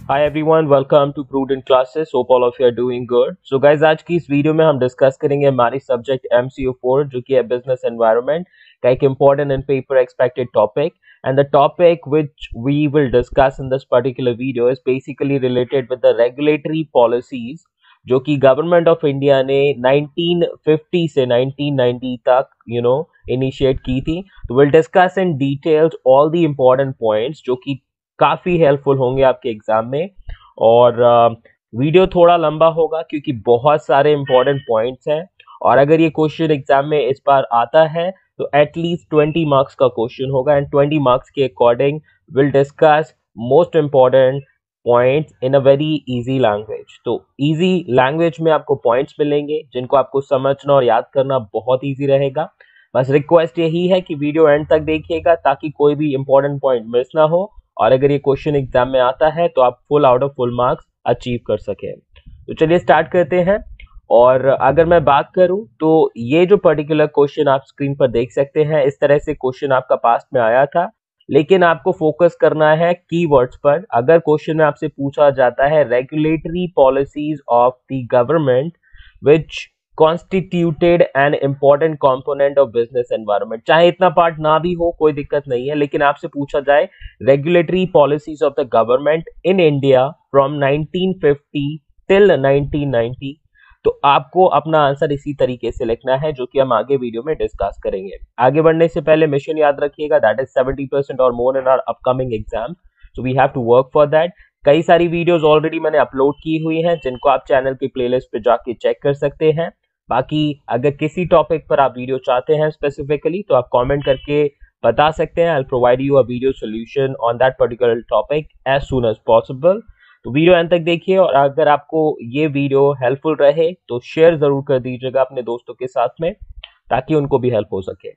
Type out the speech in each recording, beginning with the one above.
Hi everyone, welcome to Prudent Classes. Hope all of you are doing good. So guys, आज की इस video में हम discuss करेंगे हमारी सब्जेक्ट MCO4 जो कि है बिजनेस एनवायरनमेंट का एक important and paper expected topic. And the topic which we will discuss in this particular video is basically related with the regulatory policies जो कि गवर्नमेंट ऑफ इंडिया ने 1950 से 1990 तक इनिशिएट की थी. तो will discuss in details all the important points जो कि काफी हेल्पफुल होंगे आपके एग्जाम में. और वीडियो थोड़ा लंबा होगा क्योंकि बहुत सारे इंपॉर्टेंट पॉइंट्स हैं. और अगर ये क्वेश्चन एग्जाम में इस बार आता है तो एटलीस्ट 20 मार्क्स का क्वेश्चन होगा एंड 20 मार्क्स के according will discuss most important points in a very easy language. तो इजी लैंग्वेज में आपको पॉइंट्स मिलेंगे जिनको आपको समझना और याद करना बहुत इजी रहेगा. बस रिक्वेस्ट यही है कि वीडियो एंड तक देखिएगा ताकि कोई भी इंपॉर्टेंट पॉइंट मिस ना हो और अगर ये क्वेश्चन एग्जाम में आता है तो आप full out of full marks achieve कर सके. तो चलिए स्टार्ट करते हैं. और अगर मैं बात करूं तो ये जो पर्टिकुलर क्वेश्चन आप स्क्रीन पर देख सकते हैं, इस तरह से क्वेश्चन आपका पास्ट में आया था, लेकिन आपको फोकस करना है कीवर्ड्स पर. अगर क्वेश्चन में आपसे पूछा जाता है regulatory policies of the government which constituted an important component of business environment, चाहे इतना पार्ट ना भी हो कोई दिक्कत नहीं है, लेकिन आपसे पूछा जाए regulatory policies of the government in India from 1950 till 1990, तो आपको अपना आंसर इसी तरीके से लिखना है जो कि हम आगे वीडियो में डिस्कस करेंगे. आगे बढ़ने से पहले मिशन याद रखिएगा, दैट इज 70% और more in our upcoming exam, so we have to work for that. कई सारी वीडियोस ऑलरेडी मैंने अपलोड की हुई हैं जिनको आप चैनल की प्लेलिस्ट पे जाके चेक कर सकते हैं. बाकी अगर किसी टॉपिक पर आप वीडियो चाहते हैं स्पेसिफिकली तो आप कमेंट करके बता सकते हैं. I will provide you a video solution on that particular topic as soon as possible. तो वीडियो अंत तक देखिए और अगर आपको ये वीडियो हेल्पफुल रहे तो शेयर जरूर कर दीजिएगा अपने दोस्तों के साथ में ताकि उनको भी हेल्प हो सके.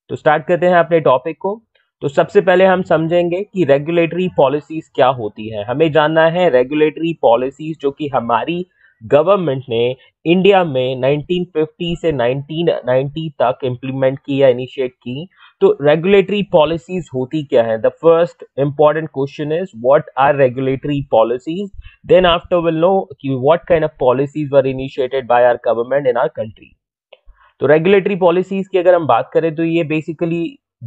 तो स्टार्ट करते हैं अपने टॉपिक को. तो सबसे पहले हम समझेंगे कि रेगुलेटरी पॉलिसीज क्या होती है. हमें जानना है रेगुलेटरी पॉलिसीज जो कि हमारी गवर्नमेंट ने इंडिया में 1950 से 1990 तक इंप्लीमेंट की या इनिशिएट की. तो रेगुलेटरी पॉलिसीज होती क्या है? The first important question is what are regulatory policies, then after will know कि what kind of policies were initiated by our government in our country. तो रेगुलेटरी पॉलिसीज की अगर हम बात करें तो ये बेसिकली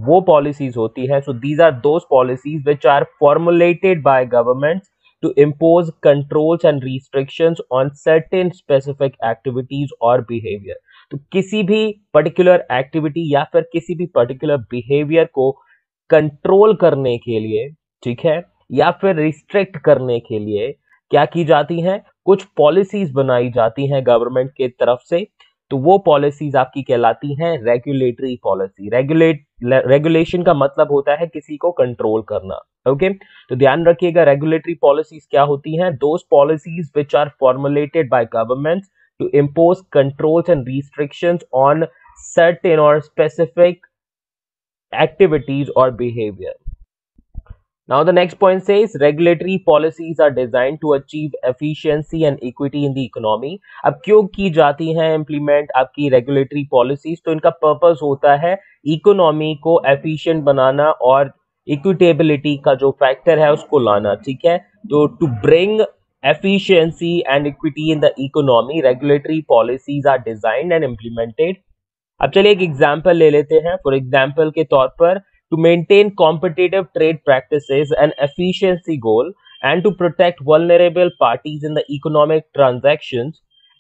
वो पॉलिसीज होती है. So these are those policies which are formulated by governments to impose controls and restrictions on certain specific activities or behavior. तो किसी भी पर्टिकुलर एक्टिविटी या फिर किसी भी पर्टिकुलर बिहेवियर को कंट्रोल करने के लिए, ठीक है, या फिर रिस्ट्रिक्ट करने के लिए क्या की जाती हैं, कुछ पॉलिसीज बनाई जाती हैं गवर्नमेंट के तरफ से. तो वो पॉलिसीज आपकी कहलाती हैं रेगुलेटरी पॉलिसी. रेगुलेशन का मतलब होता है किसी को कंट्रोल करना. ओके तो ध्यान रखिएगा रेगुलेटरी पॉलिसीज क्या होती हैं. Those policies which are formulated by governments to impose controls and restrictions on certain और specific activities or behavior. Now the next point says regulatory policies are designed to achieve efficiency and equity in the economy. अब क्यों की जाती हैं implement आपकी regulatory policies? तो इनका purpose होता है इकोनॉमी को एफिशिएंट बनाना और इक्विटेबिलिटी का जो फैक्टर है उसको लाना. ठीक है, तो to bring efficiency and equity in the economy, regulatory policies are designed and implemented. अब चलिए एक एग्जांपल ले लेते हैं. फॉर एग्जांपल के तौर पर to maintain competitive trade practices and efficiency goal and to protect vulnerable parties in the economic transactions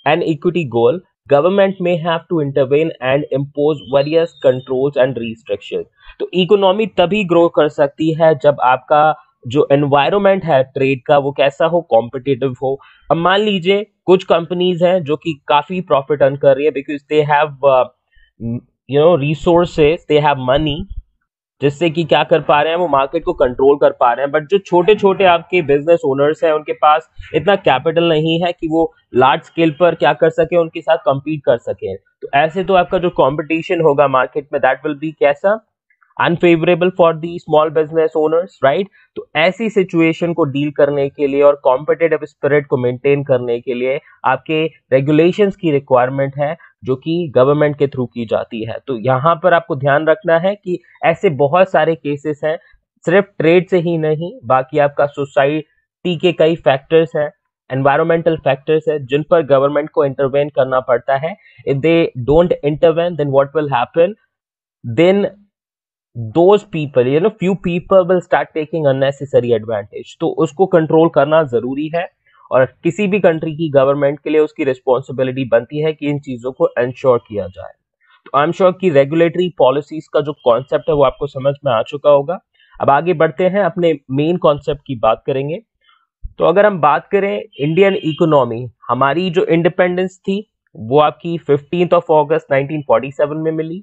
and equity goal, government may have to intervene and impose various controls and restrictions. तो economy तभी grow कर सकती है जब आपका जो environment है trade का वो कैसा हो, कॉम्पिटिटिव हो. अब मान लीजिए कुछ कंपनीज हैं जो कि काफी प्रॉफिट अर्न कर रही है because they have resources, they have money, जिससे कि क्या कर पा रहे हैं, वो मार्केट को कंट्रोल कर पा रहे हैं. बट जो छोटे छोटे आपके बिजनेस ओनर्स हैं उनके पास इतना कैपिटल नहीं है कि वो लार्ज स्केल पर क्या कर सके, उनके साथ compete कर सके. तो ऐसे तो आपका जो कंपटीशन होगा मार्केट में दैट विल बी कैसा, unfavourable for the small business owners, right. तो ऐसी सिचुएशन को डील करने के लिए और कॉम्पिटिटिव स्पिरिट को मेंटेन करने के लिए आपके रेगुलेशंस की रिक्वायरमेंट है जो कि गवर्नमेंट के थ्रू की जाती है. तो यहाँ पर आपको ध्यान रखना है कि ऐसे बहुत सारे केसेस हैं, सिर्फ ट्रेड से ही नहीं, बाकी आपका सोसाइटी सेफ्टी के कई फैक्टर्स हैं, एनवायरमेंटल फैक्टर्स है जिन पर गवर्नमेंट को इंटरवेन करना पड़ता है. If they don't intervene then what will happen, then those people, few people will start taking unnecessary advantage. तो उसको कंट्रोल करना जरूरी है और किसी भी कंट्री की गवर्नमेंट के लिए उसकी रिस्पॉन्सिबिलिटी बनती है कि इन चीजों को इंश्योर किया जाए. तो आई एम श्योर कि रेगुलेटरी पॉलिसीज का जो कॉन्सेप्ट है वो आपको समझ में आ चुका होगा. अब आगे बढ़ते हैं, अपने मेन कॉन्सेप्ट की बात करेंगे. तो अगर हम बात करें इंडियन इकोनॉमी, हमारी जो इंडिपेंडेंस थी वो आपकी 15 अगस्त 1947 में मिली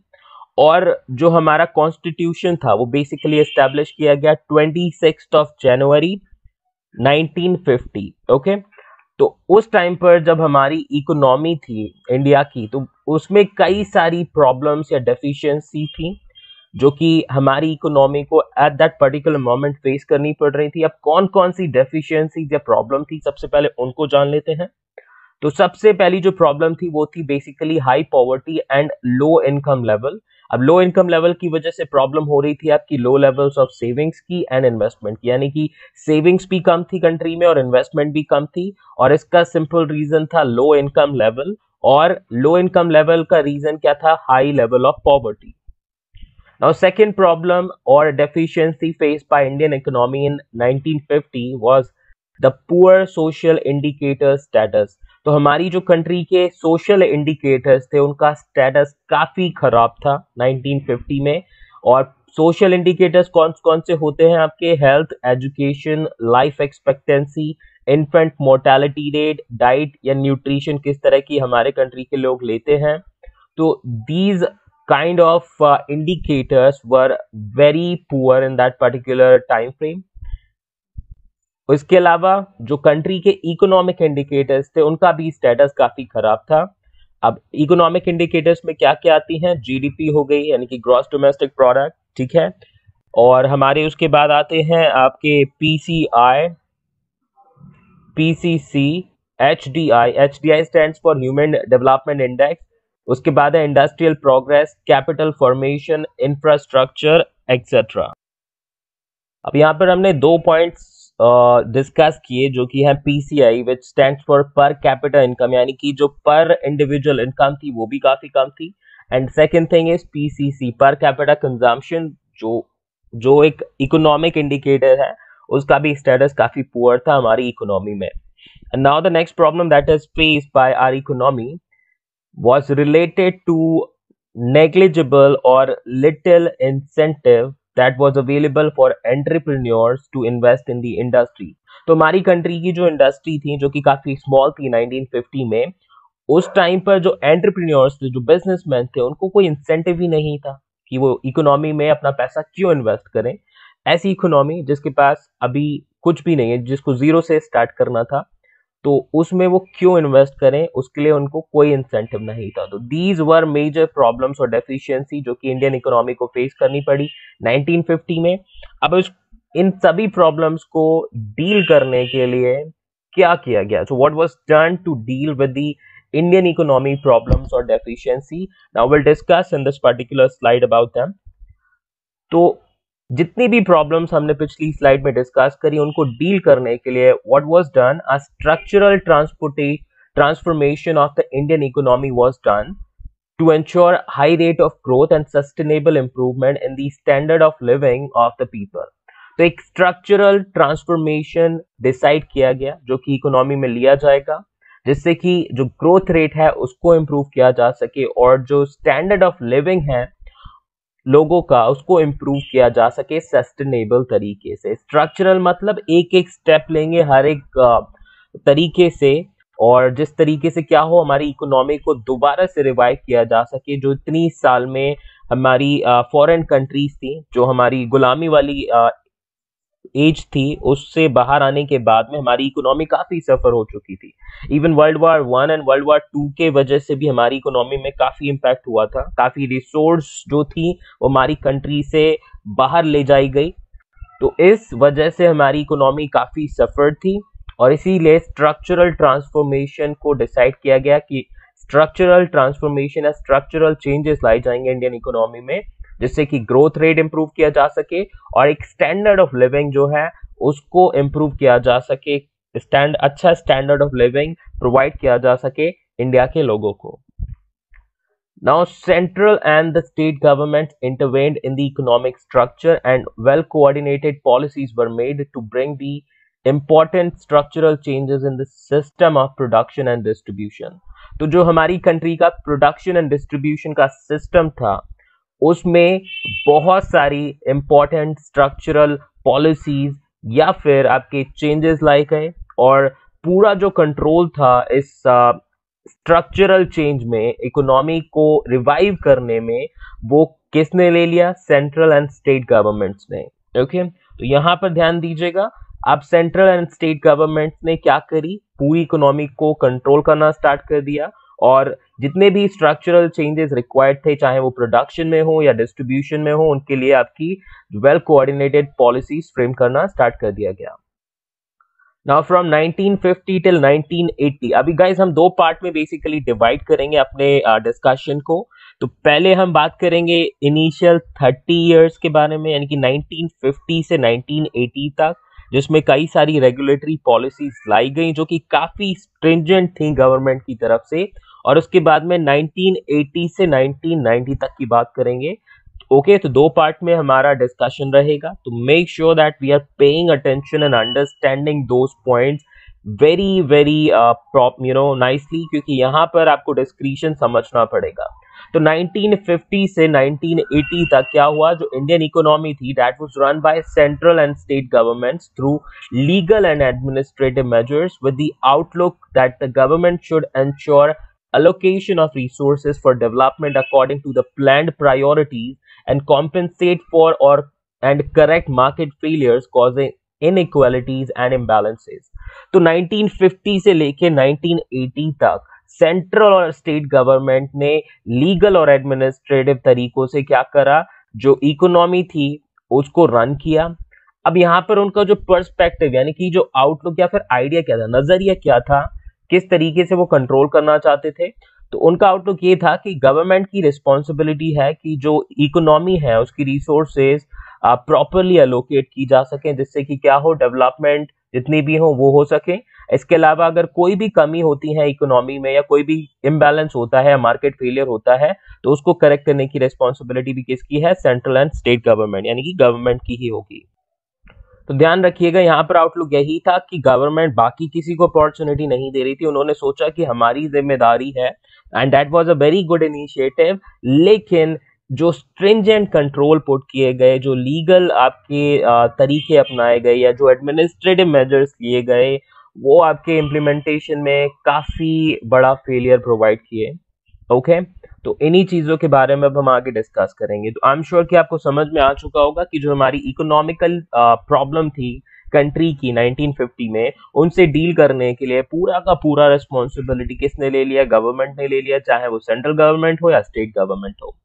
और जो हमारा कॉन्स्टिट्यूशन था वो बेसिकली एस्टैब्लिश किया गया 26 जनवरी 1950. ओके, तो उस टाइम पर जब हमारी इकोनॉमी थी इंडिया की, तो उसमें कई सारी प्रॉब्लम्स या डेफिशिएंसी थी जो कि हमारी इकोनॉमी को at that particular moment face करनी पड़ रही थी. अब कौन कौन सी डेफिशिएंसी या प्रॉब्लम थी, सबसे पहले उनको जान लेते हैं. तो सबसे पहली जो प्रॉब्लम थी वो थी basically high poverty and low income level. अब लो इनकम लेवल की वजह से प्रॉब्लम हो रही थी आपकी लो लेवल्स ऑफ सेविंग्स की एंड इन्वेस्टमेंट की, यानी कि सेविंग्स भी कम थी कंट्री में और इन्वेस्टमेंट भी कम थी. और इसका सिंपल रीजन था लो इनकम लेवल, और लो इनकम लेवल का रीजन क्या था, high level of poverty. Now, second problem or deficiency faced by Indian economy in 1950 was the poor social indicator status. तो हमारी जो कंट्री के सोशल इंडिकेटर्स थे उनका स्टेटस काफी खराब था 1950 में. और सोशल इंडिकेटर्स कौन कौन से होते हैं आपके, health, education, life expectancy, infant mortality rate, diet या न्यूट्रिशन किस तरह की हमारे कंट्री के लोग लेते हैं. तो these kind of indicators were very poor in that particular time frame. इसके अलावा जो कंट्री के इकोनॉमिक इंडिकेटर्स थे उनका भी स्टेटस काफी खराब था. अब इकोनॉमिक इंडिकेटर्स में क्या क्या आती हैं, जीडीपी हो गई यानी कि ग्रॉस डोमेस्टिक प्रोडक्ट, ठीक है, और हमारे उसके बाद आते हैं आपके PCI, PCC, HDI. HDI stands for human development index. उसके बाद है industrial progress, capital formation, infrastructure etcetera. अब यहाँ पर हमने 2 पॉइंट्स डिस्कस किए जो कि है PCI which stands for per capita income, यानी कि जो पर इंडिविजुअल इनकम थी वो भी काफी कम थी. And second thing is PCC, per capita consumption, जो एक इकोनॉमिक इंडिकेटर है उसका भी स्टेटस काफी पुअर था हमारी इकोनॉमी में. And now the next problem that is faced by our economy was related to negligible or little incentive that was available for entrepreneurs to invest in the industry. तो हमारी country की जो industry थी जो कि काफी small थी 1950 में, उस टाइम पर जो एंटरप्रेन्योर्स थे, जो बिजनेसमैन थे, उनको कोई इंसेंटिव ही नहीं था कि वो इकोनॉमी में अपना पैसा क्यों इन्वेस्ट करें. ऐसी इकोनॉमी जिसके पास अभी कुछ भी नहीं है, जिसको जीरो से स्टार्ट करना था, तो उसमें वो क्यों इन्वेस्ट करें, उसके लिए उनको कोई इंसेंटिव नहीं था. तो दीज वर मेजर प्रॉब्लम्स और डेफिशिएंसी जो कि इंडियन इकोनॉमी को फेस करनी पड़ी 1950 में. अब इन सभी प्रॉब्लम्स को डील करने के लिए क्या किया गया, so what was done to deal with the Indian economy problems और deficiency. Now will discuss in this particular slide about them. तो जितनी भी प्रॉब्लम्स हमने पिछली स्लाइड में डिस्कस करी उनको डील करने के लिए what was done, a structural transformation of the Indian economy was done to ensure high rate of growth and sustainable improvement in the standard of living of the people. तो एक structural transformation decide किया गया जो कि economy में लिया जाएगा, जिससे कि जो ग्रोथ रेट है उसको इंप्रूव किया जा सके और जो स्टैंडर्ड ऑफ लिविंग है लोगों का उसको इम्प्रूव किया जा सके सस्टेनेबल तरीके से. स्ट्रक्चरल मतलब एक एक स्टेप लेंगे हर एक तरीके से, और जिस तरीके से क्या हो हमारी इकोनॉमी को दोबारा से रिवाइव किया जा सके. जो इतनी साल में हमारी फॉरेन कंट्रीज थी, जो हमारी गुलामी वाली एज थी, उससे बाहर आने के बाद में हमारी इकोनॉमी काफी सफर हो चुकी थी. Even world war 1 and world war 2 के वजह से भी हमारी इकोनॉमी में काफी इम्पैक्ट हुआ था. काफी रिसोर्स जो थी वो हमारी कंट्री से बाहर ले जाई गई. तो इस वजह से हमारी इकोनॉमी काफी सफर थी और इसीलिए स्ट्रक्चरल ट्रांसफॉर्मेशन को डिसाइड किया गया कि स्ट्रक्चरल ट्रांसफॉर्मेशन या स्ट्रक्चरल चेंजेस लाई जाएंगे इंडियन इकोनॉमी में, जिससे कि ग्रोथ रेट इंप्रूव किया जा सके और एक स्टैंडर्ड ऑफ लिविंग जो है उसको इम्प्रूव किया जा सके, अच्छा स्टैंडर्ड ऑफ लिविंग प्रोवाइड किया जा सके इंडिया के लोगों को. Now, central and the state governments intervened in the economic structure and well-coordinated policies were made to bring the important structural changes in the system of production and distribution. तो जो हमारी country का production and distribution का system था उसमें बहुत सारी important structural policies या फिर आपके चेंजेस लाए गए और पूरा जो कंट्रोल था इस स्ट्रक्चरल चेंज में, इकोनॉमी को रिवाइव करने में, वो किसने ले लिया? सेंट्रल एंड स्टेट गवर्नमेंट्स ने. ओके, तो यहां पर ध्यान दीजिएगा. अब सेंट्रल एंड स्टेट गवर्नमेंट्स ने क्या करी? पूरी इकोनॉमी को कंट्रोल करना स्टार्ट कर दिया और जितने भी स्ट्रक्चरल चेंजेस रिक्वायर्ड थे, चाहे वो प्रोडक्शन में हो या डिस्ट्रीब्यूशन में हो, उनके लिए आपकी वेल कोऑर्डिनेटेड पॉलिसीज फ्रेम करना स्टार्ट कर दिया गया. Now from 1950 till 1980, अभी गाइस हम दो पार्ट में बेसिकली डिवाइड करेंगे अपने डिस्कशन को. तो पहले हम बात करेंगे इनिशियल 30 इयर्स के बारे में, यानी कि 1950 से 1980 तक, जिसमें कई सारी रेगुलेटरी पॉलिसीज लाई गई जो कि काफी स्ट्रिंजेंट थी गवर्नमेंट की तरफ से. और उसके बाद में 1980 से 1990 तक की बात करेंगे. ओके, तो दो पार्ट में हमारा डिस्कशन रहेगा. तो make sure that we are paying attention and understanding those points very very nicely, क्योंकि यहाँ पर आपको डिस्क्रिप्शन समझना पड़ेगा. तो 1950 से 1980 तक क्या हुआ? जो इंडियन इकोनॉमी थी that was run by central and state governments through legal and administrative measures with the outlook that the government should ensure allocation of resources for development according to the planned priorities and compensate for or and correct market failures causing inequalities and imbalances. तो 1950 से लेके 1980 तक central और state government ने legal और administrative तरीकों से क्या करा? जो इकोनॉमी थी उसको रन किया. अब यहाँ पर उनका जो पर्सपेक्टिव यानी कि जो आउटलुक या फिर आइडिया क्या था, नजरिया क्या था, किस तरीके से वो कंट्रोल करना चाहते थे? तो उनका आउटलुक ये था कि गवर्नमेंट की रिस्पॉन्सिबिलिटी है कि जो इकोनॉमी है उसकी रिसोर्सेज प्रॉपरली एलोकेट की जा सके, जिससे कि क्या हो, डेवलपमेंट जितनी भी हो वो हो सके. इसके अलावा अगर कोई भी कमी होती है इकोनॉमी में या कोई भी इम्बैलेंस होता है, मार्केट फेलियर होता है, तो उसको करेक्ट करने की रिस्पॉन्सिबिलिटी भी किसकी है? सेंट्रल एंड स्टेट गवर्नमेंट, यानी कि गवर्नमेंट की ही होगी. तो ध्यान रखिएगा, यहाँ पर आउटलुक यही था कि गवर्नमेंट बाकी किसी को अपॉर्चुनिटी नहीं दे रही थी. उन्होंने सोचा कि हमारी जिम्मेदारी है and that was a very good initiative. लेकिन जो स्ट्रिंजेंट कंट्रोल पुट किए गए, जो लीगल आपके तरीके अपनाए गए या जो एडमिनिस्ट्रेटिव मेजर्स लिए गए, वो आपके इम्प्लीमेंटेशन में काफी बड़ा फेलियर प्रोवाइड किए. ओके, तो इन्हीं चीजों के बारे में अब हम आगे डिस्कस करेंगे. तो आई एम श्योर कि आपको समझ में आ चुका होगा कि जो हमारी इकोनॉमिकल प्रॉब्लम थी कंट्री की 1950 में, उनसे डील करने के लिए पूरा का पूरा रिस्पॉन्सिबिलिटी किसने ले लिया? गवर्नमेंट ने ले लिया, चाहे वो सेंट्रल गवर्नमेंट हो या स्टेट गवर्नमेंट हो.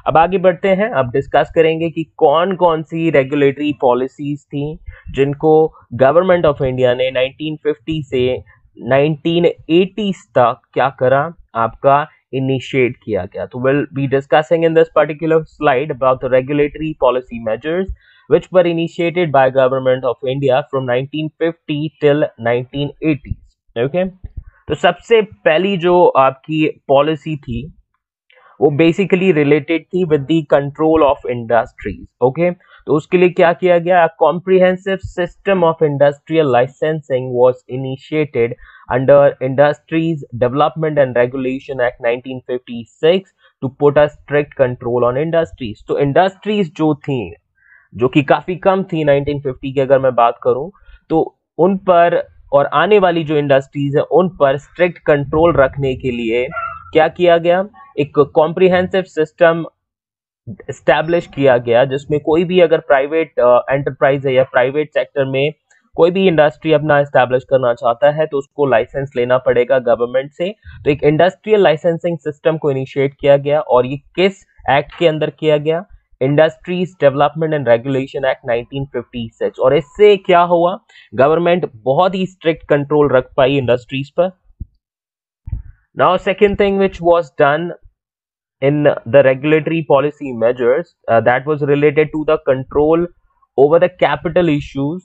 अब आगे बढ़ते हैं, अब डिस्कस करेंगे कि कौन कौन सी रेगुलेटरी पॉलिसीज थी जिनको गवर्नमेंट ऑफ इंडिया ने 1950 से 1980 तक क्या करा? आपका initiate किया गया. तो we'll be discussing in this particular slide about the regulatory policy measures which were initiated by government of India from 1950 till 1980. Okay, तो सबसे पहली जो आपकी पॉलिसी थी वो बेसिकली रिलेटेड थी with the control of industries. Okay, तो उसके लिए क्या किया गया? Comprehensive system of industrial licensing was initiated under industries development and regulation act 1956 to put a strict control on industries. तो इंडस्ट्रीज जो थी, जो कि काफी कम थी 1950 की अगर मैं बात करूं, तो उन पर और आने वाली जो इंडस्ट्रीज है उन पर स्ट्रिक्ट कंट्रोल रखने के लिए क्या किया गया? एक कॉम्प्रिहेंसिव सिस्टम एस्टैब्लिश किया गया जिसमें कोई भी अगर प्राइवेट एंटरप्राइज है या प्राइवेट सेक्टर में कोई भी इंडस्ट्री अपना एस्टैब्लिश करना चाहता है तो उसको लाइसेंस लेना पड़ेगा गवर्नमेंट से. तो एक इंडस्ट्रियल लाइसेंसिंग सिस्टम को इनिशिएट किया गया और ये किस एक्ट के अंदर किया गया? Industries development and regulation act 1956. और इससे क्या हुआ? गवर्नमेंट बहुत ही स्ट्रिक्ट कंट्रोल रख पाई इंडस्ट्रीज पर. Now, second thing which was done in the regulatory policy measures that was related to the control over the capital issues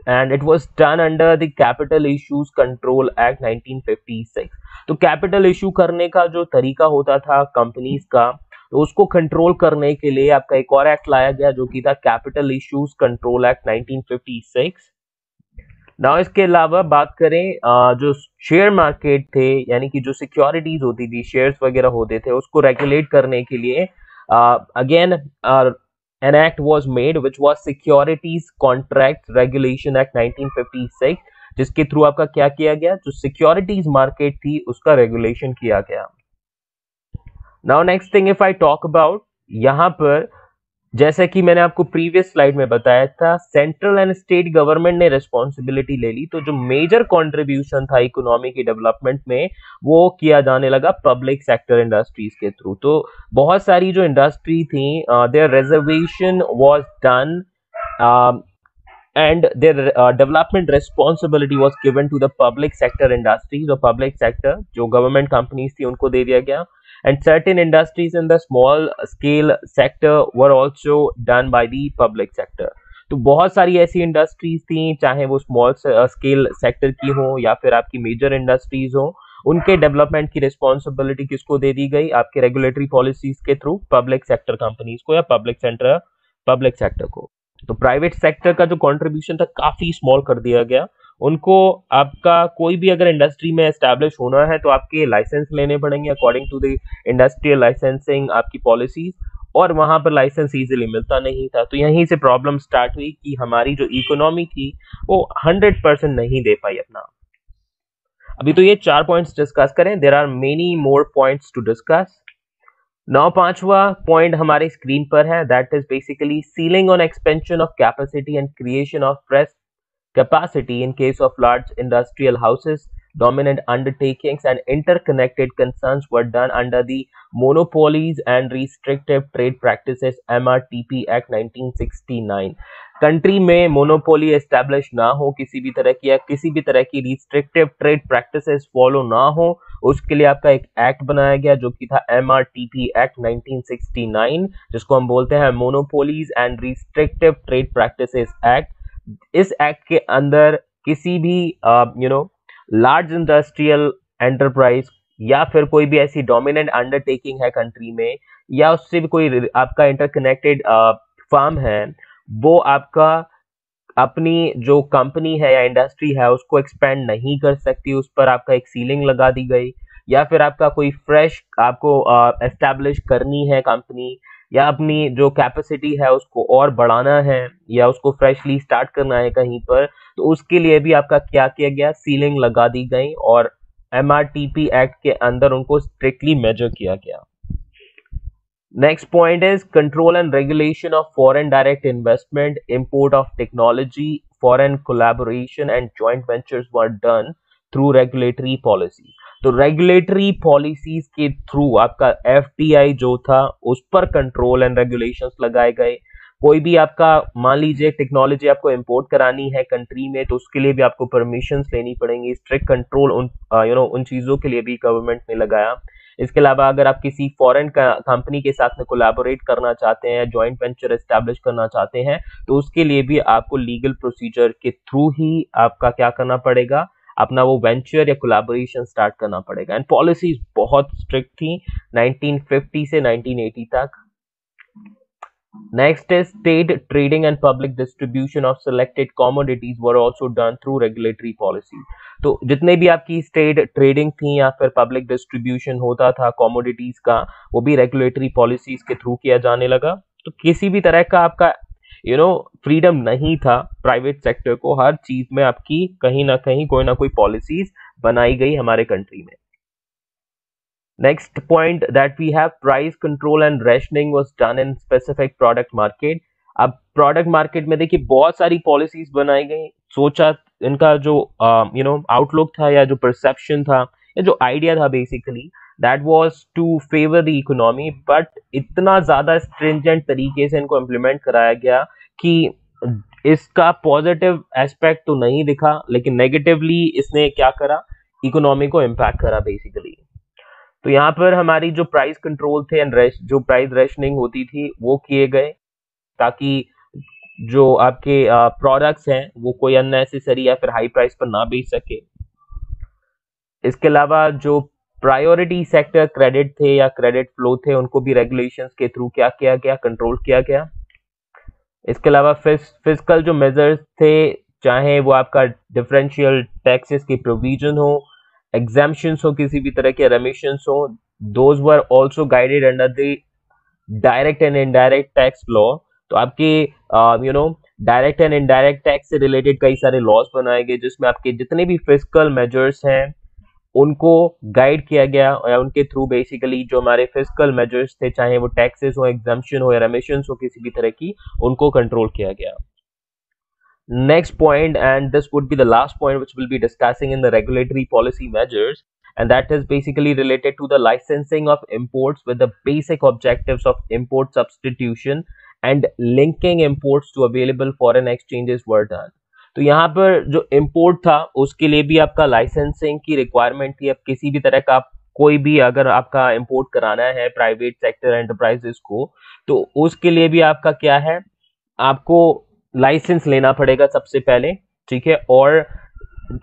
and it was done under the Capital Issues Control Act 1956. तो capital issue करने का जो तरीका होता था companies का, तो उसको कंट्रोल करने के लिए आपका एक और एक्ट लाया गया जो कि था capital issues control act 1956। Now इसके अलावा बात करें जो शेयर मार्केट थे, यानी कि जो सिक्योरिटीज होती थी, शेयर्स वगैरह होते थे, उसको रेगुलेट करने के लिए again an act was made which was Securities Contracts Regulation Act 1956, जिसके थ्रू आपका क्या किया गया, जो सिक्योरिटीज मार्केट थी उसका रेगुलेशन किया गया। Now next thing if I talk about, यहाँ पर जैसा कि मैंने आपको प्रीवियस स्लाइड में बताया था, सेंट्रल एंड स्टेट गवर्नमेंट ने रिस्पॉन्सिबिलिटी ले ली, तो जो मेजर कंट्रीब्यूशन था इकोनॉमी की डेवलपमेंट में वो किया जाने लगा पब्लिक सेक्टर इंडस्ट्रीज के थ्रू। तो बहुत सारी जो इंडस्ट्री थी, their reservation was done and their development responsibility was given to the public sector industries, or public sector जो government companies थी उनको दे दिया गया, and certain industries in the small scale sector were also done by the public sector। तो बहुत सारी ऐसी industries थी, चाहे वो स्मॉल स्केल सेक्टर की हो या फिर आपकी मेजर इंडस्ट्रीज हो, उनके डेवलपमेंट की रिस्पॉन्सिबिलिटी किसको दे दी गई, आपके रेगुलेटरी पॉलिसीज के थ्रू पब्लिक सेक्टर कंपनीज को या पब्लिक सेक्टर को। तो प्राइवेट सेक्टर का जो कंट्रीब्यूशन था काफी स्मॉल कर दिया गया उनको। आपका कोई भी अगर इंडस्ट्री में एस्टैब्लिश होना है तो आपके लाइसेंस लेने पड़ेंगे according to the industrial licensing आपकी पॉलिसीज, और वहां पर लाइसेंस इजीली मिलता नहीं था। तो यहीं से प्रॉब्लम स्टार्ट हुई कि हमारी जो इकोनॉमी थी वो 100% नहीं दे पाई अपना। अभी तो ये 4 पॉइंट्स डिस्कस करें, there are many more points to discuss. Now पांचवा पॉइंट हमारे स्क्रीन पर है, that is basically ceiling on expansion of capacity and creation of fresh capacity in case of large industrial houses. Dominant undertakings and interconnected concerns were done under the Monopolies and Restrictive Trade Practices MRTP Act 1969। Country में monopoly establish ना हो किसी भी तरह की, या किसी भी तरह की रिस्ट्रिक्टिव ट्रेड प्रैक्टिसेस फॉलो ना हो, उसके लिए आपका एक एक्ट बनाया गया जो कि था MRTP एक्ट 1969, जिसको हम बोलते हैं monopolies and restrictive trade practices act. इस एक्ट के अंदर किसी भी लार्ज इंडस्ट्रियल एंटरप्राइज या फिर कोई भी ऐसी डोमिनेंट अंडरटेकिंग है कंट्री में, या उससे भी कोई आपका इंटरकनेक्टेड फर्म है, वो आपका अपनी जो कंपनी है या इंडस्ट्री है उसको एक्सपेंड नहीं कर सकती, उस पर आपका एक सीलिंग लगा दी गई। या फिर आपका कोई फ्रेश आपको एस्टैब्लिश करनी है कंपनी, या अपनी जो कैपेसिटी है उसको और बढ़ाना है, या उसको फ्रेशली स्टार्ट करना है कहीं पर, तो उसके लिए भी आपका क्या किया गया, सीलिंग लगा दी गई, और MRTP एक्ट के अंदर उनको स्ट्रिक्टली मेजर किया गया। Next point is control and regulation of foreign direct investment, import of technology, foreign collaboration and joint ventures were done through regulatory policy. तो रेगुलेटरी पॉलिसीज के थ्रू आपका FDI जो था उस पर कंट्रोल एंड रेगुलेशंस लगाए गए। कोई भी आपका मान लीजिए टेक्नोलॉजी आपको इंपोर्ट करानी है कंट्री में, तो उसके लिए भी आपको परमिशंस लेनी पड़ेंगी। स्ट्रिक्ट कंट्रोल उन चीजों के लिए भी गवर्नमेंट ने लगाया। इसके अलावा अगर आप किसी फॉरेन कंपनी के साथ में कोलैबोरेट करना चाहते हैं, जॉइंट वेंचर एस्टैब्लिश करना चाहते हैं, तो उसके लिए भी आपको लीगल प्रोसीजर के थ्रू ही आपका क्या करना पड़ेगा, अपना वो वेंचर या कोलैबोरेशन स्टार्ट करना पड़ेगा। एंड पॉलिसीज बहुत स्ट्रिक्ट थी 1950 से 1980 तक। Next is state trading and public distribution of selected commodities were also done through regulatory policy। तो जितने भी आपकी स्टेट ट्रेडिंग थी या फिर पब्लिक डिस्ट्रीब्यूशन होता था कमोडिटीज का, वो भी रेगुलेटरी पॉलिसीज के थ्रू किया जाने लगा। तो किसी भी तरह का आपका फ्रीडम नहीं था प्राइवेट सेक्टर को, हर चीज में आपकी कहीं ना कहीं कोई ना कोई पॉलिसीज बनाई गई हमारे कंट्री में। Next point that we have, price control and rationing was done in specific product market। अब प्रोडक्ट मार्केट में देखिए बहुत सारी पॉलिसीज बनाई गई। सोचा इनका जो आउटलुक था या जो परसेप्शन था या जो आइडिया था basically, that was to favour the economy, but इतना ज्यादा स्ट्रिंजेंट तरीके से इनको इम्प्लीमेंट कराया गया कि इसका पॉजिटिव एस्पेक्ट तो नहीं दिखा, लेकिन नेगेटिवली इसने क्या करा, इकोनॉमी को इम्पैक्ट करा बेसिकली। तो यहाँ पर हमारी जो प्राइस कंट्रोल थे एंड जो प्राइस रेशनिंग होती थी वो किए गए, ताकि जो आपके प्रोडक्ट्स हैं वो कोई अननेसेसरी या फिर हाई प्राइस पर ना बेच सके। इसके अलावा जो प्रायोरिटी सेक्टर क्रेडिट थे या क्रेडिट फ्लो थे उनको भी रेगुलेशंस के थ्रू क्या किया गया, कंट्रोल किया गया। इसके अलावा फिजिकल जो मेजर्स थे, चाहे वो आपका डिफरेंशियल टैक्सेस की प्रोविजन हो, एग्जाम्पशंस हो, किसी भी तरह के रेमिशंस हो, those were also guided under the direct and indirect tax law. तो आपके डायरेक्ट एंड इनडायरेक्ट टैक्स से रिलेटेड कई सारे लॉज बनाए गए जिसमें आपके जितने भी फिजिकल मेजर्स हैं उनको गाइड किया गया, या उनके थ्रू बेसिकली जो हमारे फिजिकल मेजर्स थे, चाहे वो टैक्सेस हो, एग्जाम्पशन हो या रेमिशंस हो किसी भी तरह की, उनको कंट्रोल किया गया। Next point, and this would be the last point which we'll be discussing in the regulatory policy measures, and that is basically related to the licensing of imports with the basic objectives of import substitution and linking imports to available foreign exchanges were done. तो यहाँ पर जो import था उसके लिए भी आपका licensing की requirement थी। अब किसी भी तरह का कोई भी अगर आपका import कराना है प्राइवेट सेक्टर एंटरप्राइजेस को, तो उसके लिए भी आपका क्या है, आपको लाइसेंस लेना पड़ेगा सबसे पहले, ठीक है। और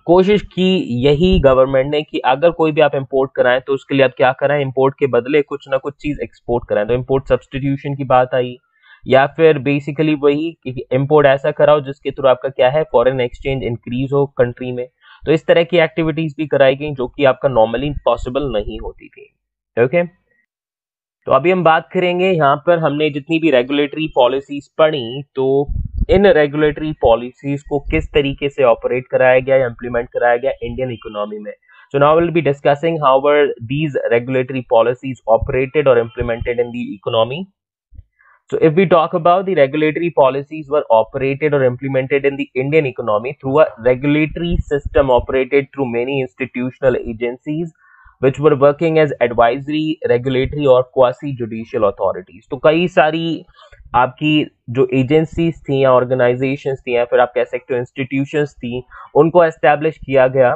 कोशिश की यही गवर्नमेंट ने कि अगर कोई भी आप इंपोर्ट कराएं तो उसके लिए आप क्या कराएं, इंपोर्ट के बदले कुछ ना कुछ चीज एक्सपोर्ट कराएं। तो इंपोर्ट सब्सटीट्यूशन की बात आई, या फिर बेसिकली वही कि इंपोर्ट ऐसा कराओ जिसके थ्रू आपका क्या है, फॉरेन एक्सचेंज इंक्रीज हो कंट्री में। तो इस तरह की एक्टिविटीज भी कराई गई जो कि आपका नॉर्मली पॉसिबल नहीं होती थी। ओके, तो अभी हम बात करेंगे, यहाँ पर हमने जितनी भी रेगुलेटरी पॉलिसीज पढ़ी, तो इन रेगुलेटरी पॉलिसीज को किस तरीके से ऑपरेट कराया गया या इंप्लीमेंट कराया गया इंडियन इकोनॉमी में। So now we'll be discussing how were these regulatory policies operated or implemented in the economy. So if we talk about the regulatory policies were operated or implemented in the Indian economy through a regulatory system operated through many institutional agencies which were working as advisory, regulatory और quasi judicial authorities. तो कई सारी आपकी जो agencies थी या organisations थी या फिर आप कह सकते हो इंस्टीट्यूशंस थी, उनको एस्टैब्लिश किया गया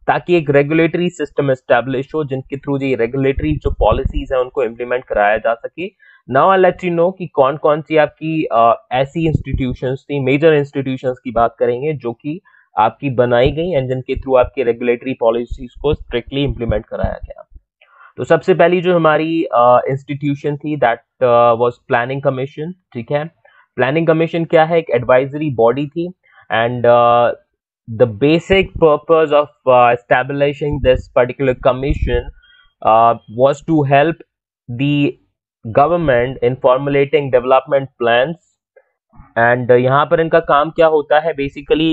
ताकि एक रेगुलेटरी सिस्टम एस्टैब्लिश हो जिनके थ्रू ये रेगुलेटरी जो पॉलिसीज है उनको इम्प्लीमेंट कराया जा सके। Now I let you know कि कौन कौन सी आपकी ऐसी इंस्टीट्यूशंस थी, मेजर इंस्टीट्यूशंस की बात करेंगे जो कि आपकी बनाई गई एंड जिनके थ्रू आपकी रेगुलेटरी पॉलिसीज को स्ट्रिक्टली इंप्लीमेंट कराया गया। तो सबसे पहली जो हमारी इंस्टीट्यूशन थी दैट वाज प्लानिंग कमीशन, ठीक है। प्लानिंग कमीशन क्या है, एक एडवाइजरी बॉडी थी and the basic purpose of establishing this particular commission was to help the government in formulating development plans and यहाँ पर इनका काम क्या होता है, बेसिकली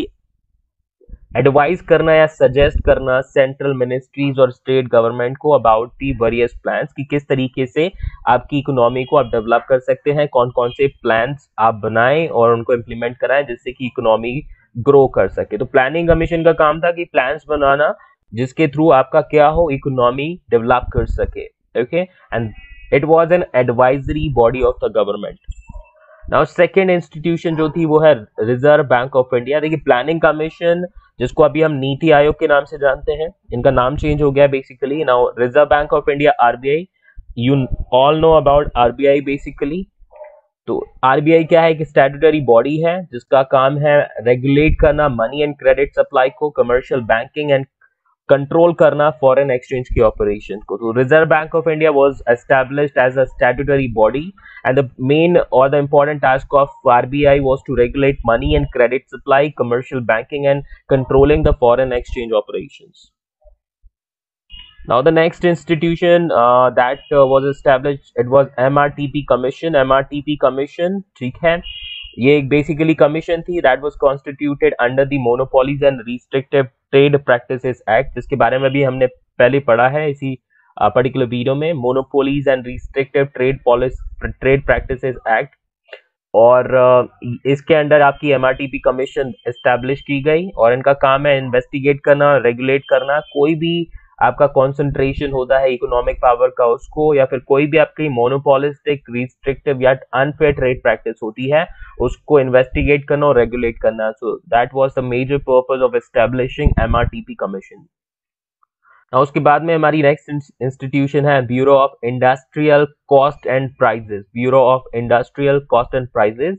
एडवाइज करना या सजेस्ट करना सेंट्रल मिनिस्ट्रीज और स्टेट गवर्नमेंट को अबाउट दी वेरियस प्लान्स कि किस तरीके से आपकी इकोनॉमी को आप डेवलप कर सकते हैं, कौन कौन से प्लान्स आप बनाएं और उनको इम्प्लीमेंट कराएं जिससे कि इकोनॉमी ग्रो कर सके। तो प्लानिंग कमीशन का काम था कि प्लान्स बनाना जिसके थ्रू आपका क्या हो, इकोनॉमी डेवलप कर सके। Okay, and it was an advisory body of the government. Now second institution जो थी वो है रिजर्व बैंक ऑफ इंडिया। देखिए प्लानिंग कमीशन जिसको अभी हम नीति आयोग के नाम से जानते हैं, इनका नाम चेंज हो गया basically. Now reserve bank of India RBI, you all know about RBI basically. तो आरबीआई क्या है, एक स्टैट्यूटरी बॉडी है जिसका काम है रेगुलेट करना मनी एंड क्रेडिट सप्लाई को, कमर्शियल बैंकिंग एंड कंट्रोल करना फॉरेन एक्सचेंज के ऑपरेशन को। तो reserve bank of India was established as a statutory body and the main और the important task of RBI was to regulate money and credit supply, commercial banking and controlling the foreign exchange operations. Now the next institution that was established, it was MRTP Commission. MRTP Commission, ठीक है, ये एक basically commission थी that was constituted under the Monopolies and Restrictive Trade Practices Act, जिसके बारे में भी हमने पहले पढ़ा है इसी पर्टिकुलर वीडियो में, Monopolies and Restrictive Trade Practices Act। और इसके अंडर आपकी एमआरटीपी कमीशन एस्टैब्लिश की गई और इनका काम है इन्वेस्टिगेट करना, रेगुलेट करना, कोई भी आपका कंसंट्रेशन होता है इकोनॉमिक पावर का उसको, या फिर कोई भी आपकी मोनोपोलिस्टिक, रिस्ट्रिक्टिव या अनफेयर ट्रेड प्रैक्टिस होती है उसको इन्वेस्टिगेट करना और रेगुलेट करना। So that was the major purpose of establishing MRTP commission. उसके बाद में हमारी नेक्स्ट इंस्टीट्यूशन है bureau of industrial cost and prices. Bureau of industrial cost and prices,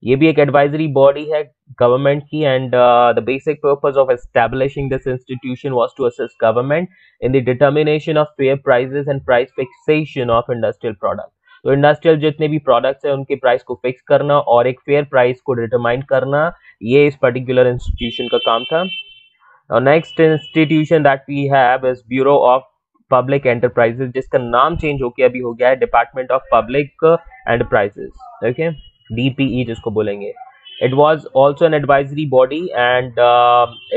ये भी एक एडवाइजरी बॉडी है गवर्नमेंट की, and the basic purpose of establishing this institution was to assist government in the determination of fair prices and price fixation of industrial product. तो industrial जितने भी products हैं उनके प्राइस को फिक्स करना और एक फेयर प्राइस को डिटरमाइन करना, ये इस पर्टिकुलर इंस्टीट्यूशन का काम था। Now, next institution that we have is Bureau of Public Enterprises, जिसका नाम चेंज होके अभी हो गया है department of public enterprises, okay, DPE जिसको बोलेंगे। It was also an advisory body, and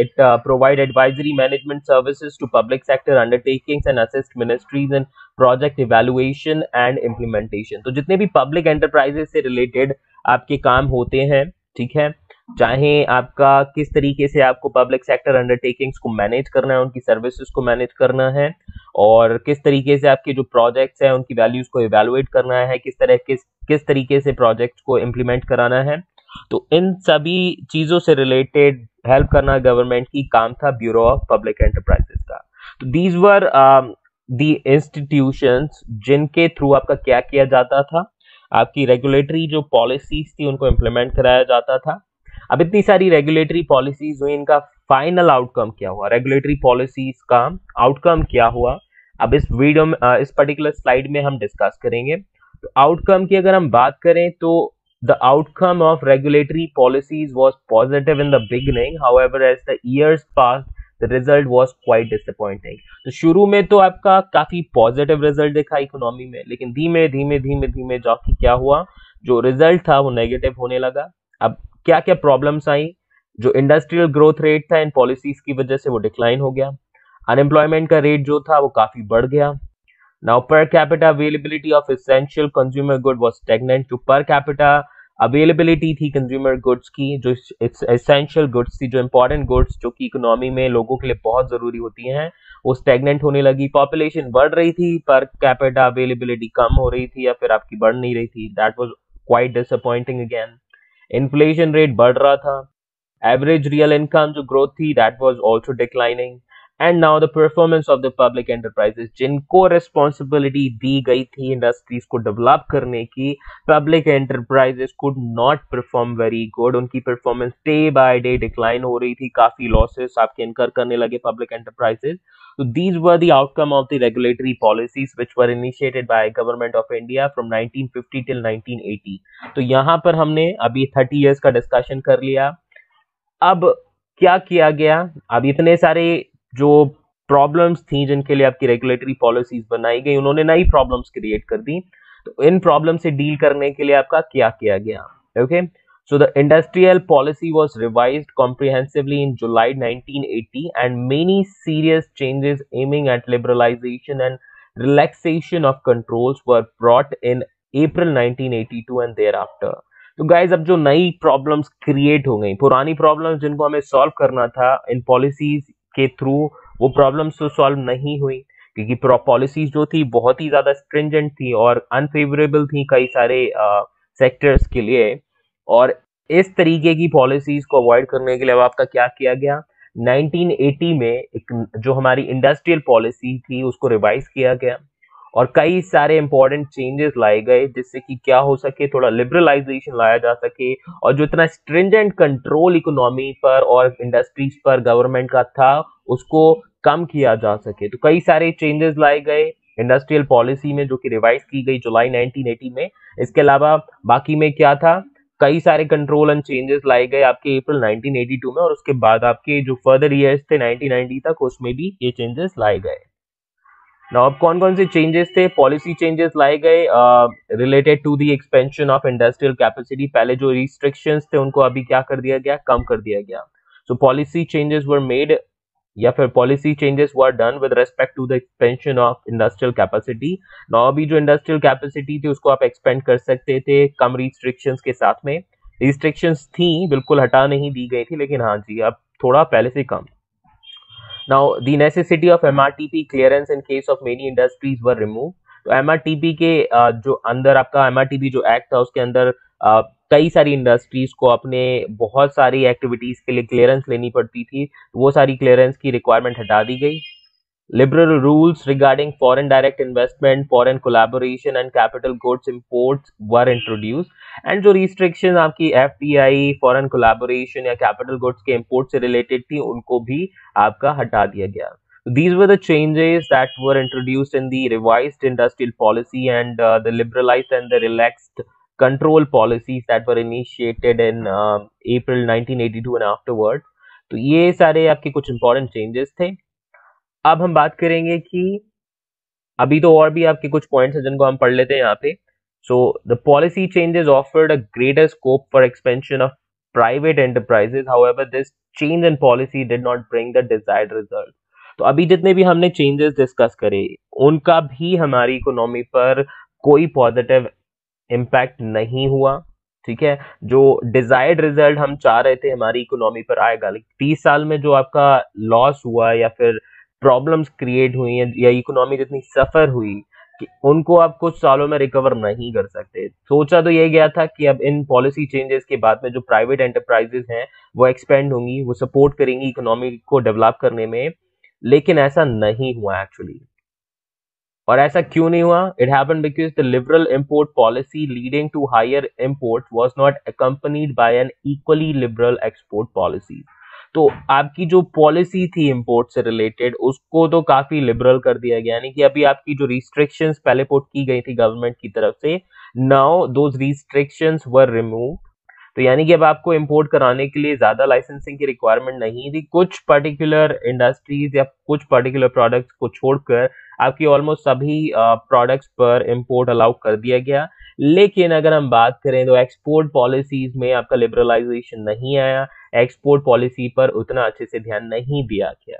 it provide advisory management services to public sector undertakings and assist ministries in project evaluation and implementation। तो जितने भी public enterprises से related आपके काम होते हैं, ठीक है, चाहे आपका किस तरीके से आपको पब्लिक सेक्टर अंडरटेकिंग्स को मैनेज करना है, उनकी सर्विसेज को मैनेज करना है, और किस तरीके से आपके जो प्रोजेक्ट्स हैं उनकी वैल्यूज को इवैल्यूएट करना है, किस तरीके से प्रोजेक्ट्स को इम्प्लीमेंट कराना है, तो इन सभी चीजों से रिलेटेड हेल्प करना गवर्नमेंट की काम था ब्यूरो ऑफ पब्लिक एंटरप्राइजेस का। तो दीज वर दी इंस्टीट्यूशंस जिनके थ्रू आपका क्या किया जाता था, आपकी रेगुलेटरी जो पॉलिसीज थी उनको इम्प्लीमेंट कराया जाता था। अब इतनी सारी रेगुलेटरी पॉलिसीज हुई, इनका फाइनल आउटकम क्या हुआ, रेगुलेटरी पॉलिसीज का आउटकम क्या हुआ, अब इस वीडियो में इस पर्टिकुलर स्लाइड में हम डिस्कस करेंगे। तो आउटकम की अगर हम बात करें तो the outcome of regulatory policies was positive in the beginning, however as the years passed the result was quite disappointing. तो शुरू में तो आपका काफी पॉजिटिव रिजल्ट दिखा इकोनॉमी में, लेकिन धीमे धीमे धीमे धीमे जाके क्या हुआ, जो रिजल्ट था वो नेगेटिव होने लगा। अब क्या क्या प्रॉब्लम्स आई, जो इंडस्ट्रियल ग्रोथ रेट था इन पॉलिसीज की वजह से वो डिक्लाइन हो गया, अनएम्प्लॉयमेंट का रेट जो था वो काफी बढ़ गया। Now per capita availability of essential consumer good was stagnant. जो पर कैपिटा अवेलेबिलिटी थी कंज्यूमर गुड्स की, जो एसेंशियल गुड्स थी, जो इंपॉर्टेंट गुड्स जो कि इकोनॉमी में लोगों के लिए बहुत जरूरी होती हैं, वो स्टैग्नेंट होने लगी। पॉपुलेशन बढ़ रही थी, पर कैपिटा अवेलेबिलिटी कम हो रही थी या फिर आपकी बढ़ नहीं रही थी। That was quite disappointing again. Inflation rate बढ़ रहा था, एवरेज रियल इनकम जो ग्रोथ थी that was also declining, and now the performance of the public enterprises, जिनको रिस्पॉन्सिबिलिटी दी गई थी इंडस्ट्रीज को डेवलप करने की, public enterprises could not perform very good. उनकी performance day by day decline हो रही थी, काफी लॉसेस आपके इनकर करने लगे public enterprises. So these were the outcome of the regulatory policies which were initiated by government of India from 1950 till 1980। तो यहाँ पर हमने अभी 30 years का डिस्कशन कर लिया। अब क्या किया गया, अब इतने सारे जो प्रॉब्लम्स थी जिनके लिए आपकी रेगुलेटरी पॉलिसीज बनाई गई, उन्होंने नई प्रॉब्लम्स क्रिएट कर दी। तो इन प्रॉब्लम से डील करने के लिए आपका क्या किया गया, okay. So the industrial policy was revised comprehensively in July 1980, and many serious changes aiming at liberalization and relaxation of controls were brought in April 1982 and thereafter। तो guys अब जो नई प्रॉब्लम्स क्रिएट हो गई, पुरानी प्रॉब्लम्स जिनको हमें solve करना था इन पॉलिसीज के थ्रू, वो प्रॉब्लम्स तो सॉल्व नहीं हुई क्योंकि पॉलिसीज जो थी बहुत ही ज्यादा स्ट्रिंजेंट थी और अनफेवरेबल थी कई सारे सेक्टर्स के लिए। और इस तरीके की पॉलिसीज को अवॉइड करने के लिए अब आपका क्या किया गया, 1980 में एक जो हमारी इंडस्ट्रियल पॉलिसी थी उसको रिवाइज किया गया और कई सारे इंपॉर्टेंट चेंजेस लाए गए जिससे कि क्या हो सके, थोड़ा लिबरलाइजेशन लाया जा सके और जो इतना स्ट्रिंजेंट कंट्रोल इकोनॉमी पर और इंडस्ट्रीज पर गवर्नमेंट का था उसको कम किया जा सके। तो कई सारे चेंजेस लाए गए इंडस्ट्रियल पॉलिसी में जो कि रिवाइज की गई जुलाई 1980 में। इसके अलावा बाकी में क्या था, कई सारे कंट्रोल एंड चेंजेस लाए गए आपके अप्रैल 1982 में और उसके बाद आपके जो फर्दर ईयर्स थे 1990 तक उसमें भी ये चेंजेस लाए गए। नाउ अब कौन कौन से चेंजेस थे, पॉलिसी चेंजेस लाए गए related to the expansion of industrial capacity. पहले जो रिस्ट्रिक्शंस थे उनको अभी क्या कर दिया गया, कम कर दिया गया। So policy changes were made या फिर policy changes were done with respect to the expansion of industrial capacity. Now अभी जो इंडस्ट्रियल कैपेसिटी थी उसको आप एक्सपेंड कर सकते थे कम रिस्ट्रिक्शंस के साथ में। रिस्ट्रिक्शंस थी, बिल्कुल हटा नहीं दी गई थी, लेकिन हाँ जी अब थोड़ा पहले से कम। Now the necessity of MRTP clearance in case of many industries were remove. तो एमआरटीपी के जो अंदर आपका एमआरटीपी जो एक्ट था उसके अंदर कई सारी इंडस्ट्रीज को अपने बहुत सारी एक्टिविटीज के लिए क्लियरेंस लेनी पड़ती थी, तो वो सारी क्लियरेंस की रिक्वायरमेंट हटा दी गई। Liberal rules regarding foreign direct investment, foreign collaboration and capital goods imports were introduced. And जो restrictions आपकी FDI, foreign collaboration या capital goods के import से related थी उनको भी आपका हटा दिया गया. These were the changes that were introduced in the revised industrial policy and the liberalized and the relaxed control policies that were initiated in April 1982 and afterwards. तो ये सारे आपके कुछ important changes थे. अब हम बात करेंगे कि अभी तो और भी आपके कुछ पॉइंट्स हैं जिनको हम पढ़ लेते हैं यहाँ पे. So the policy changes offered a greater scope for expansion of private enterprises. However this change in policy did not bring the desired result. तो अभी जितने भी हमने चेंजेस डिस्कस करे उनका भी हमारी इकोनॉमी पर कोई पॉजिटिव इम्पैक्ट नहीं हुआ. ठीक है, जो डिजायर्ड रिजल्ट हम चाह रहे थे हमारी इकोनॉमी पर आएगा, 30 साल में जो आपका लॉस हुआ या फिर प्रॉब्लम्स क्रिएट हुई हैं या इकोनॉमी जितनी सफर हुई कि उनको आप कुछ सालों में रिकवर नहीं कर सकते. सोचा तो ये गया था कि अब इन पॉलिसी चेंजेस के बाद में जो प्राइवेट एंटरप्राइजेस हैं वो एक्सपेंड होंगी, वो सपोर्ट करेंगी इकोनॉमी को डेवलप करने में, लेकिन ऐसा नहीं हुआ एक्चुअली. और ऐसा क्यों नहीं हुआ? It happened because the liberal import policy leading to higher import was not accompanied by an equally liberal export policy. तो आपकी जो पॉलिसी थी इंपोर्ट से रिलेटेड उसको तो काफी लिबरल कर दिया गया, यानी कि अभी आपकी जो रिस्ट्रिक्शंस पहले पुट की गई थी गवर्नमेंट की तरफ से, now those restrictions were remove. तो यानी कि अब आपको इंपोर्ट कराने के लिए ज्यादा लाइसेंसिंग की रिक्वायरमेंट नहीं थी. कुछ पर्टिकुलर इंडस्ट्रीज या कुछ पर्टिकुलर प्रोडक्ट्स को छोड़कर आपकी ऑलमोस्ट सभी प्रोडक्ट्स पर इंपोर्ट अलाउ कर दिया गया. लेकिन अगर हम बात करें तो एक्सपोर्ट पॉलिसीज में आपका लिबरलाइजेशन नहीं आया, एक्सपोर्ट पॉलिसी पर उतना अच्छे से ध्यान नहीं दिया गया.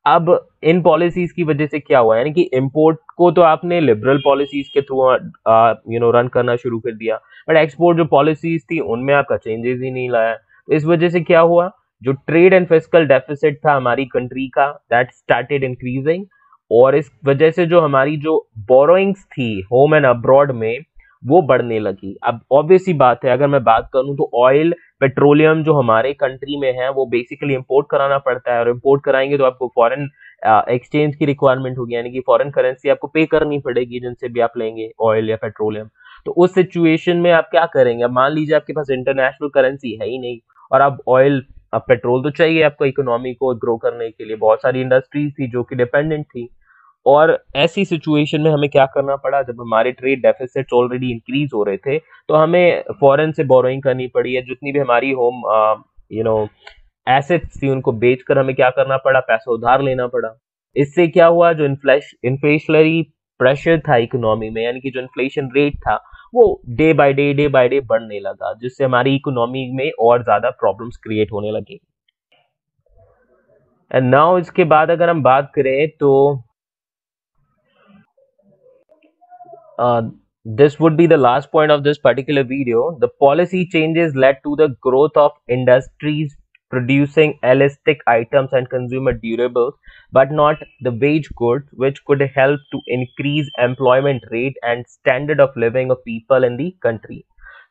अब इन पॉलिसीज की वजह से क्या हुआ, यानी कि इंपोर्ट को तो आपने लिबरल पॉलिसीज के थ्रू रन करना शुरू कर दिया, बट एक्सपोर्ट जो पॉलिसीज थी उनमें आपका चेंजेस ही नहीं लाया. तो इस वजह से क्या हुआ, जो ट्रेड एंड फिस्कल डेफिसिट था हमारी कंट्री का, दैट स्टार्टेड इंक्रीजिंग. और इस वजह से जो हमारी जो बोरोइंग्स थी होम एंड अब्रॉड में वो बढ़ने लगी. अब ऑब्वियस सी बात है, अगर मैं बात करूं तो ऑयल पेट्रोलियम जो हमारे कंट्री में है वो बेसिकली इंपोर्ट कराना पड़ता है, और इंपोर्ट कराएंगे तो आपको फॉरेन एक्सचेंज की रिक्वायरमेंट होगी, यानी कि फॉरेन करेंसी आपको पे करनी पड़ेगी जिनसे भी आप लेंगे ऑयल या पेट्रोलियम. तो उस सिचुएशन में आप क्या करेंगे? अब मान लीजिए आपके पास इंटरनेशनल करेंसी है ही नहीं और अब ऑयल, अब पेट्रोल तो चाहिए आपको इकोनॉमी को ग्रो करने के लिए. बहुत सारी इंडस्ट्रीज थी जो कि डिपेंडेंट थी, और ऐसी सिचुएशन में हमें क्या करना पड़ा, जब हमारे ट्रेड डेफिसिट्स ऑलरेडी इंक्रीज हो रहे थे तो हमें फॉरेन से बोरोइंग करनी पड़ी है. जितनी भी हमारी होम यू नो एसेट्स थी उनको बेचकर हमें क्या करना पड़ा, पैसा उधार लेना पड़ा. इससे क्या हुआ, जो इन्फ्लेशनरी प्रेशर था इकोनॉमी में, यानी कि जो इन्फ्लेशन रेट था वो डे बाय डे बढ़ने लगा, जिससे हमारी इकोनॉमी में और ज्यादा प्रॉब्लम्स क्रिएट होने लगी. एंड नाउ इसके बाद अगर हम बात करें तो this would be the last point of this particular video. The policy changes led to the growth of industries producing elastic items and consumer durables, but not the wage goods, which could help to increase employment rate and standard of living of people in the country.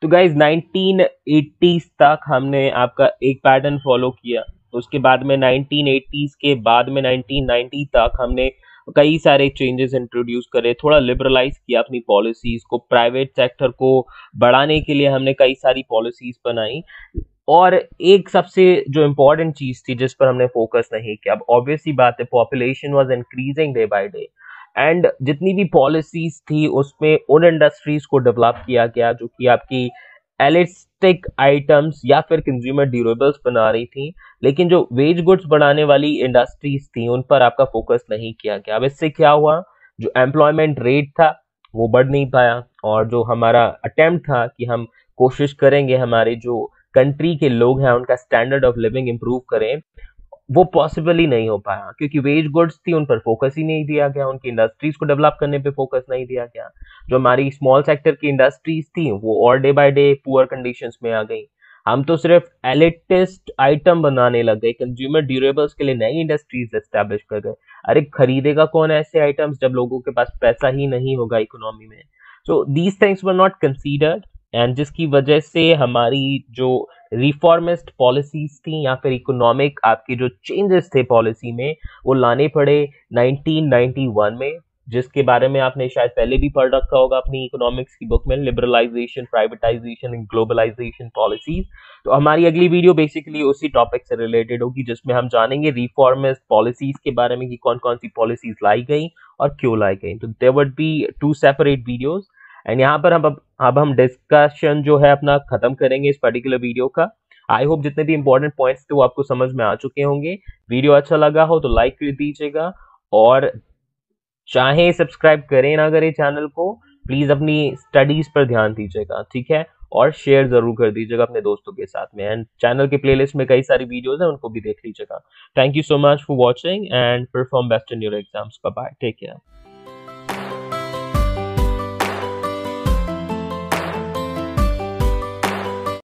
तो guys 1980s तक हमने आपका एक pattern follow किया, उसके बाद में 1980s के बाद में 1990 तक हमने कई सारे चेंजेस इंट्रोड्यूस करे, थोड़ा लिबरलाइज किया अपनी पॉलिसीज को, प्राइवेट सेक्टर को बढ़ाने के लिए हमने कई सारी पॉलिसीज बनाई. और एक सबसे जो इम्पोर्टेंट चीज थी जिस पर हमने फोकस नहीं किया, अब ऑब्वियस सी बात है, population was increasing day by day, and जितनी भी पॉलिसीज थी उसमें उन इंडस्ट्रीज को डेवलप किया गया जो कि आपकी एलिस्टिक आइटम्स या फिर कंज्यूमर ड्यूरेबल्स बना रही थी, लेकिन जो वेज गुड्स बनाने वाली इंडस्ट्रीज थी उन पर आपका फोकस नहीं किया गया. अब इससे क्या हुआ, जो एम्प्लॉयमेंट रेट था वो बढ़ नहीं पाया, और जो हमारा अटेम्प्ट था कि हम कोशिश करेंगे हमारे जो कंट्री के लोग हैं उनका स्टैंडर्ड ऑफ लिविंग इंप्रूव करें, वो पॉसिबल ही नहीं हो पाया, क्योंकि वेज गुड्स थी उन पर फोकस ही नहीं दिया गया, उनकी इंडस्ट्रीज को डेवलप करने पे फोकस नहीं दिया गया. जो हमारी स्मॉल सेक्टर की इंडस्ट्रीज थी वो और day by day poor conditions में आ गई. हम तो सिर्फ एलिटिस्ट आइटम बनाने लग गए, कंज्यूमर ड्यूरेबल्स के लिए नई इंडस्ट्रीज एस्टेब्लिश कर गए. अरे खरीदेगा कौन ऐसे आइटम्स जब लोगों के पास पैसा ही नहीं होगा इकोनॉमी में? So these things were not considered. And जिसकी वजह से हमारी जो रिफॉर्मिस्ट पॉलिसीज थी या फिर इकोनॉमिक आपके जो चेंजेस थे पॉलिसी में वो लाने पड़े 1991 में, जिसके बारे में आपने शायद पहले भी पढ़ रखा होगा अपनी इकोनॉमिक्स की बुक में, liberalisation, privatisation and globalisation policies. तो हमारी अगली वीडियो बेसिकली उसी टॉपिक से रिलेटेड होगी, जिसमें हम जानेंगे रिफॉर्मिस्ट पॉलिसीज के बारे में कि कौन कौन सी पॉलिसीज लाई गई और क्यों लाई गई। तो there would be 2 separate videos एंड यहाँ पर हम डिस्कशन जो है अपना खत्म करेंगे इस पर्टिकुलर वीडियो का। आई होप जितने भी इंपॉर्टेंट पॉइंट्स थे वो आपको समझ में आ चुके होंगे। वीडियो अच्छा लगा हो तो लाइक कर दीजिएगा, और चाहे सब्सक्राइब करें ना करें चैनल को, प्लीज अपनी स्टडीज पर ध्यान दीजिएगा, ठीक है। और शेयर जरूर कर दीजिएगा अपने दोस्तों के साथ में, एंड चैनल के प्लेलिस्ट में कई सारी वीडियोस हैं, उनको भी देख लीजिएगा। Thank you so much for watching and perform best in your exams. Bye bye, take care.